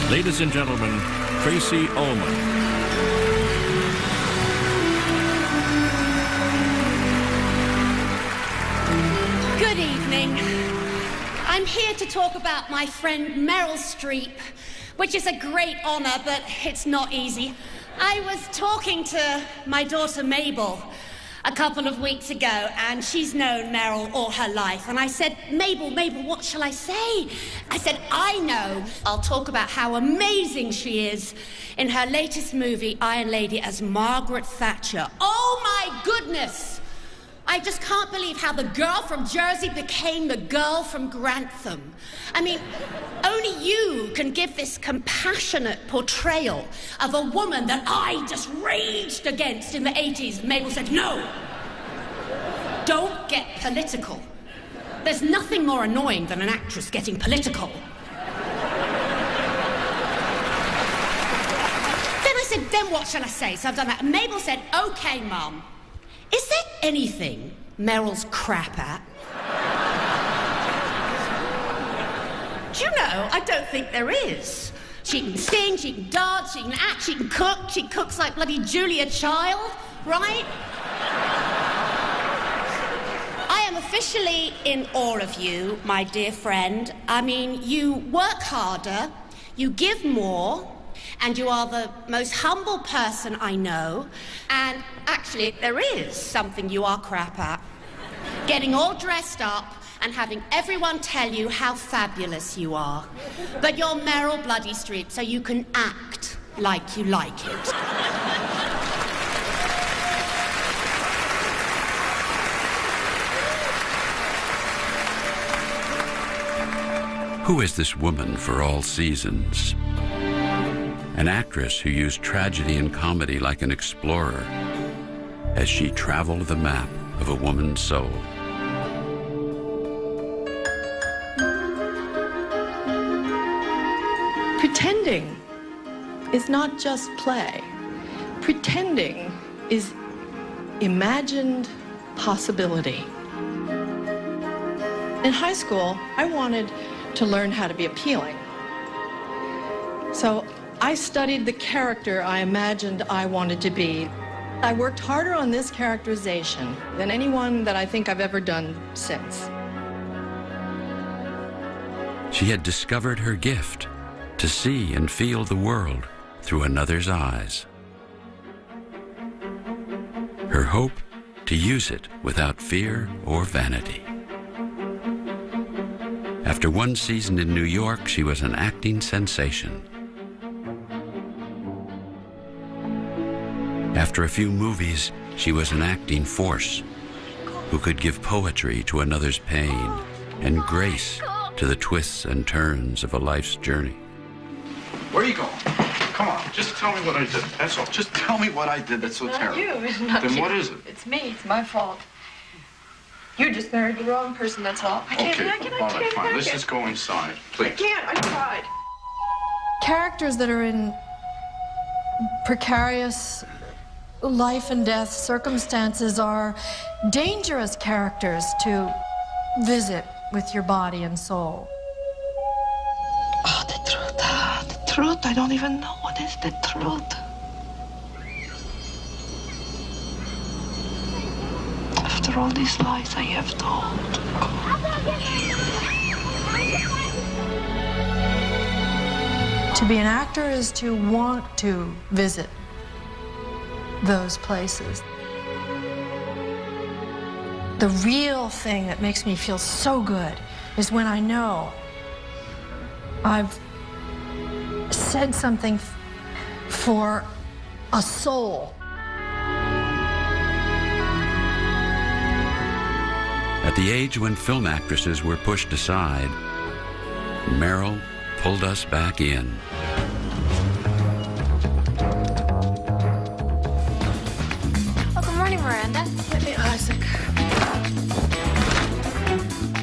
Ladies and gentlemen, Tracy Ullman. Good evening. I'm here to talk about my friend Meryl Streep, which is a great honor, but it's not easy. I was talking to my daughter Mabel a couple of weeks ago, and she's known Meryl all her life. And I said, Mabel, what shall I say? I said, I know. I'll talk about how amazing she is in her latest movie, Iron Lady, as Margaret Thatcher. Oh, my goodness! I just can't believe how the girl from Jersey became the girl from Grantham. I mean, only you can give this compassionate portrayal of a woman that I just raged against in the 80s. Mabel said, no, don't get political. There's nothing more annoying than an actress getting political. Then I said, then what shall I say? So I've done that. And Mabel said, okay, Mum. Is there anything Meryl's crap at? Do you know, I don't think there is. She can sing, she can dance, she can act, she can cook. She cooks like bloody Julia Child, right? I am officially in awe of you, my dear friend. I mean, you work harder, you give more, and you are the most humble person I know. And actually, there is something you are crap at. Getting all dressed up and having everyone tell you how fabulous you are. But you're Meryl bloody Streep, so you can act like you like it. Who is this woman for all seasons? An actress who used tragedy and comedy like an explorer as she traveled the map of a woman's soul. Pretending is not just play. Pretending is imagined possibility. In high school, I wanted to learn how to be appealing. So I studied the character I imagined I wanted to be. I worked harder on this characterization than anyone that I think I've ever done since. She had discovered her gift to see and feel the world through another's eyes. Her hope to use it without fear or vanity. After one season in New York, she was an acting sensation. After a few movies, she was an acting force who could give poetry to another's pain and grace to the twists and turns of a life's journey. Where are you going? Come on, just tell me what I did. That's all. Just tell me what I did that's so terrible. It's not Then you. what is it? It's me. It's my fault. You just married the wrong person, that's all. I can't. All right, fine. Let's just go inside, please. I can't. I tried. Characters that are in precarious life and death circumstances are dangerous characters to visit with your body and soul. Oh, the truth. The truth. I don't even know what is the truth. After all these lies I have told. To be an actor is to want to visit those places. The real thing that makes me feel so good is when I know I've said something for a soul. At the age when film actresses were pushed aside, Meryl pulled us back in. Oh, good morning, Miranda. Hey, Isaac.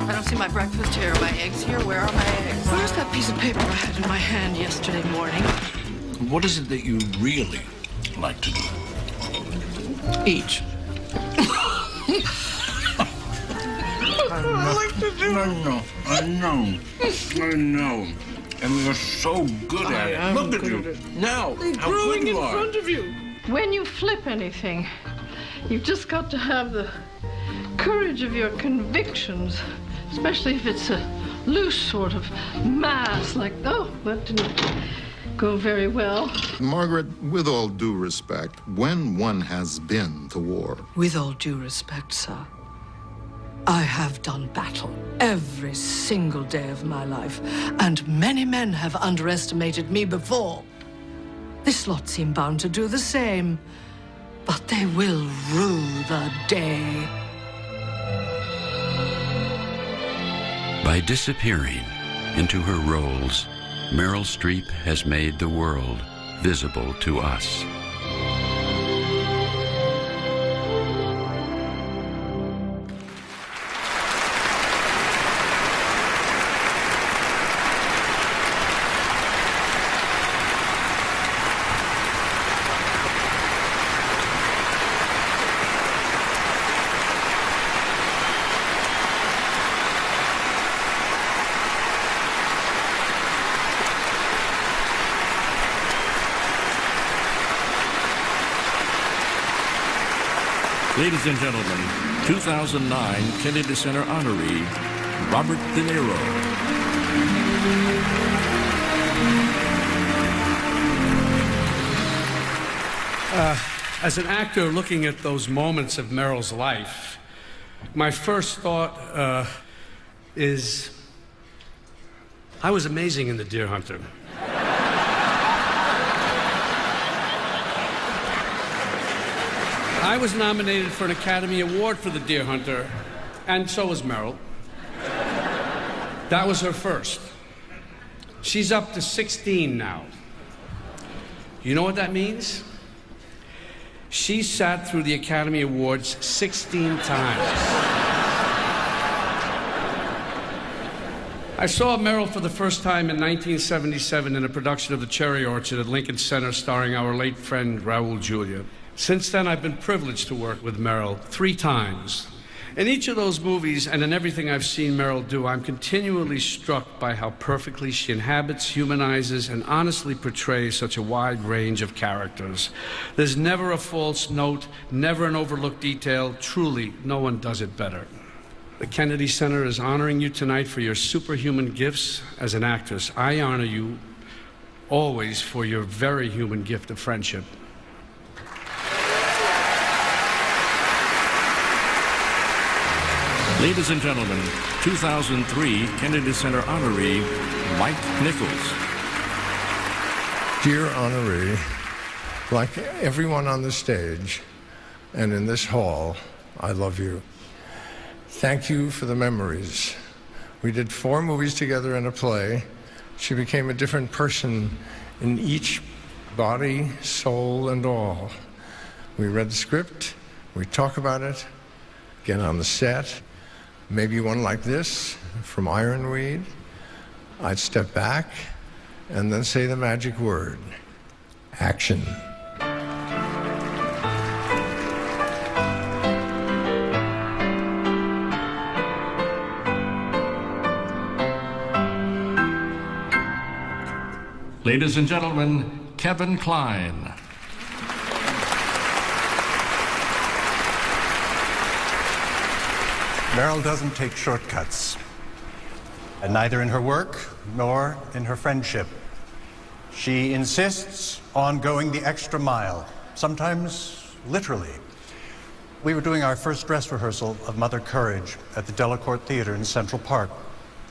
I don't see my breakfast here. My eggs here? Where are my eggs? Where's that piece of paper I had in my hand yesterday morning? What is it that you really like to do? Eat. I know. And you're so good at it. Look at you. Now, how good you are. Front of you. When you flip anything, you've just got to have the courage of your convictions, especially if it's a loose sort of mass, like, oh, that didn't go very well. Margaret, with all due respect, when one has been to war... With all due respect, sir, I have done battle every single day of my life, and many men have underestimated me before. This lot seem bound to do the same, but they will rue the day. By disappearing into her roles, Meryl Streep has made the world visible to us. Ladies and gentlemen, 2009 Kennedy Center honoree, Robert De Niro. As an actor looking at those moments of Meryl's life, my first thought is, I was amazing in The Deer Hunter. I was nominated for an Academy Award for The Deer Hunter, and so was Meryl. That was her first. She's up to 16 now. You know what that means? She sat through the Academy Awards 16 times. I saw Meryl for the first time in 1977 in a production of The Cherry Orchard at Lincoln Center starring our late friend Raul Julia. Since then, I've been privileged to work with Meryl 3 times. In each of those movies and in everything I've seen Meryl do, I'm continually struck by how perfectly she inhabits, humanizes, and honestly portrays such a wide range of characters. There's never a false note, never an overlooked detail. Truly, no one does it better. The Kennedy Center is honoring you tonight for your superhuman gifts as an actress. I honor you always for your very human gift of friendship. Ladies and gentlemen, 2003 Kennedy Center honoree, Mike Nichols. Dear honoree, like everyone on the stage and in this hall, I love you. Thank you for the memories. We did 4 movies together in a play. She became a different person in each body, soul, and all. We read the script, we talk about it, get on the set. Maybe one like this from Ironweed. I'd step back and then say the magic word, action. Ladies and gentlemen, Kevin Kline. Meryl doesn't take shortcuts, and neither in her work nor in her friendship. She insists on going the extra mile, sometimes literally. We were doing our first dress rehearsal of Mother Courage at the Delacorte Theater in Central Park.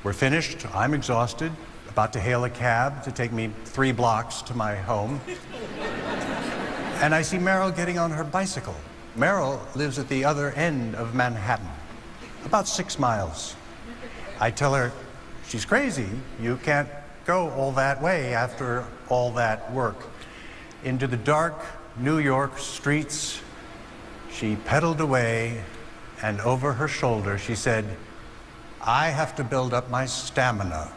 We're finished, I'm exhausted, about to hail a cab to take me 3 blocks to my home. And I see Meryl getting on her bicycle. Meryl lives at the other end of Manhattan, about 6 miles. I tell her, she's crazy. You can't go all that way after all that work. Into the dark New York streets, she pedaled away, and over her shoulder, she said, I have to build up my stamina.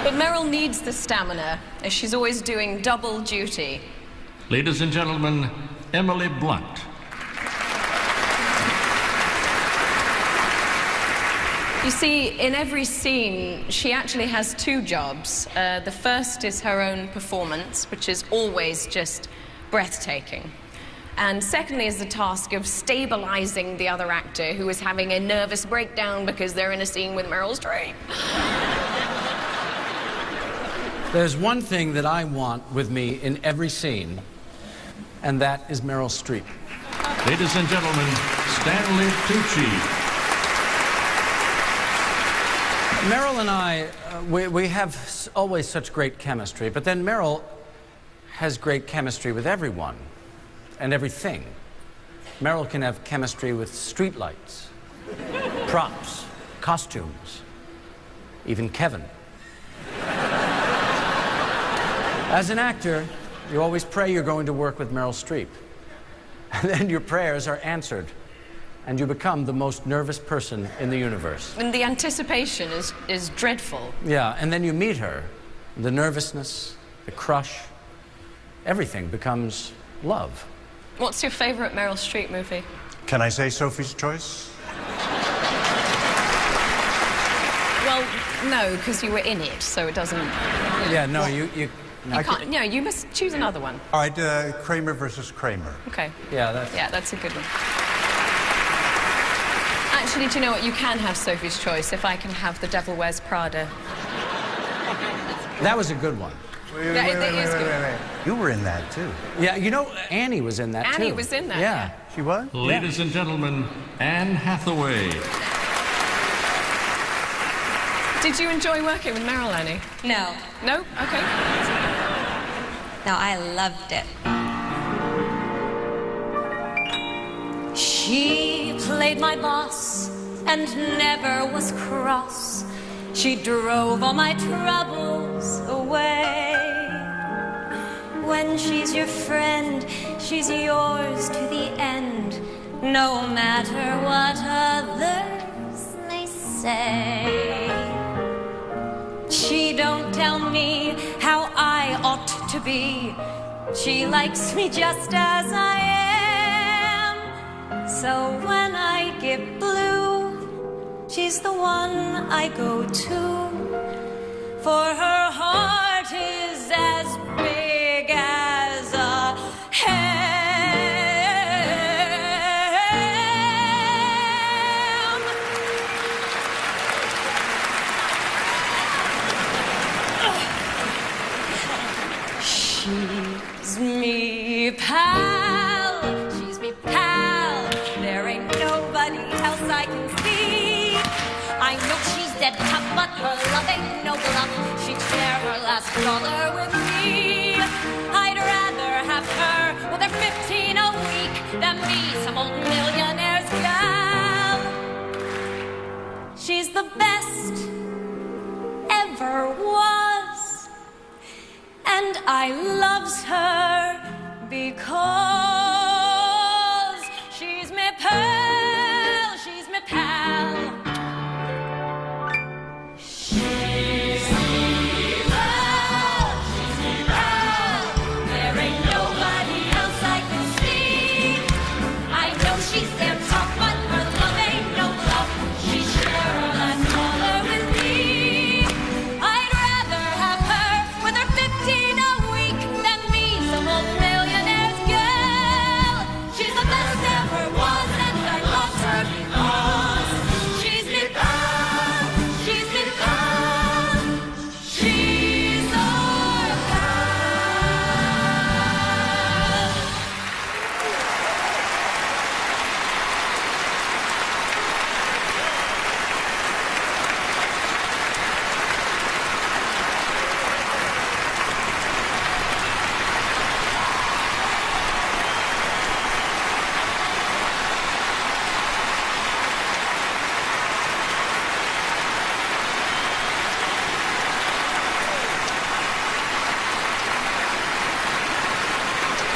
But Meryl needs the stamina, as she's always doing double duty. Ladies and gentlemen, Emily Blunt. You see, in every scene, she actually has two jobs. The first is her own performance, which is always just breathtaking. And secondly is the task of stabilizing the other actor who is having a nervous breakdown because they're in a scene with Meryl Streep. There's one thing that I want with me in every scene, and that is Meryl Streep. Ladies and gentlemen, Stanley Tucci. Meryl and I, we have always such great chemistry, but then Meryl has great chemistry with everyone and everything. Meryl can have chemistry with streetlights, props, costumes, even Kevin. As an actor, you always pray you're going to work with Meryl Streep. And then your prayers are answered, and you become the most nervous person in the universe. And the anticipation is dreadful. Yeah, and then you meet her. The nervousness, the crush, everything becomes love. What's your favorite Meryl Streep movie? Can I say Sophie's Choice? Well, no, because you were in it, so it doesn't... Yeah, no, you can't... No, you must choose another one. All right, Kramer versus Kramer. Okay. Yeah, that's a good one. Actually, do you know what? You can have Sophie's Choice if I can have The Devil Wears Prada. That was a good one. Wait. You were in that, too. Yeah, you know, Annie was in that, too. Annie was in that, yeah. She was? Ladies and gentlemen, Anne Hathaway. Did you enjoy working with Meryl, Annie? No. No? Okay. No, I loved it. She played my boss and never was cross. She drove all my troubles away. When she's your friend, she's yours to the end, no matter what others may say. She don't tell me how I ought to be. She likes me just as I am. So when I get blue, she's the one I go to. For her heart is as big as a ham. She's me pal, she's me pal. There ain't nobody else I can see. I know she's dead tough, but her love ain't no bluff. She'd share her last dollar with me. I'd rather have her with her 15 a week than be some old millionaire's gal. She's the best ever was, and I loves her because